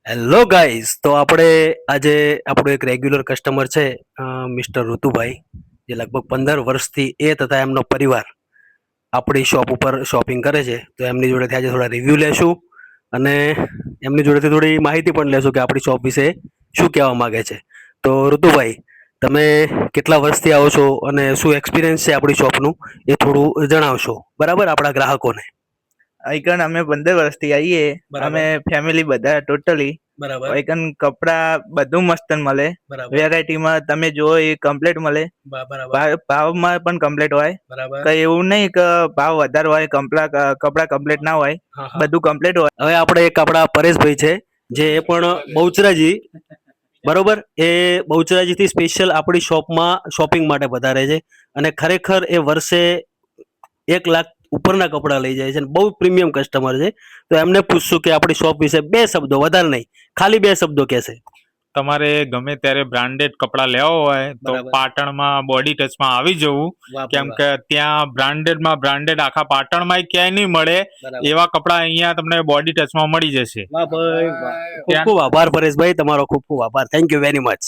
Hello guys, તો આપણે આજે આપણો એક રેગ્યુલર કસ્ટમર છે મિસ્ટર ઋતુભાઈ, જે લગભગ 15 વર્ષથી એ તથા એમનો પરિવાર આપણી શોપ ઉપર શોપિંગ કરે છે. તો એમની જોડેથી આજે થોડા રિવ્યૂ લેશું અને એમની જોડેથી થોડી માહિતી પણ લેશું કે આપણી શોપ વિશે શું કહેવા માગે છે. તો ઋતુભાઈ, તમે કેટલા વર્ષથી આવો છો અને શું એક્સપિરિયન્સ છે આપણી શોપનું એ થોડું જણાવશો, બરાબર, આપણા ગ્રાહકોને. આઈકન અમે 15 વર્ષથી આવીએ. બરાબર. અમે ફેમિલી બધા ટોટલી બરાબર. આઈકન કપડા બધું મસ્ત મળે. બરાબર. વેરાયટીમાં તમે જુઓ એ કમ્પ્લીટ મળે. ભાવમાં પણ કમ્પ્લીટ હોય. બરાબર. કઈ એવું નહીં કે ભાવ વધારે હોય, કપડા કમ્પ્લીટ ના હોય. બધું કમ્પ્લીટ હોય. હવે આપણે એક આપણા પરેશભાઈ છે, જે એ પણ બહુચરાજી, બરોબર, એ બહુચરાજીથી સ્પેશિયલ આપણી શોપમાં શોપિંગ માટે વધારે છે અને ખરેખર એ વર્ષે 1 લાખ ઉપરના કપડાં લઈ જાય છે અને બહુ પ્રીમિયમ કસ્ટમર છે. તો એમને પૂછશું કે આપણી શોપ વિશે 2 શબ્દો, વધારે નહીં, ખાલી 2 શબ્દો કહેશે. તમારે ગમે ત્યારે બ્રાન્ડેડ કપડાં લેવા હોય તો બરાબર. પાટણમાં બોડી ટચમાં આવી જવું, કેમ કે ત્યાં બ્રાન્ડેડ આખા પાટણમાં ક્યાંય નહીં મળે એવા કપડાં અહીંયા તમને બોડી ટચમાં મળી જશે. વાહ ભાઈ વાહ. ખૂબ ખૂબ આભાર પરેશભાઈ, તમારો ખૂબ ખૂબ આભાર. Thank you very much.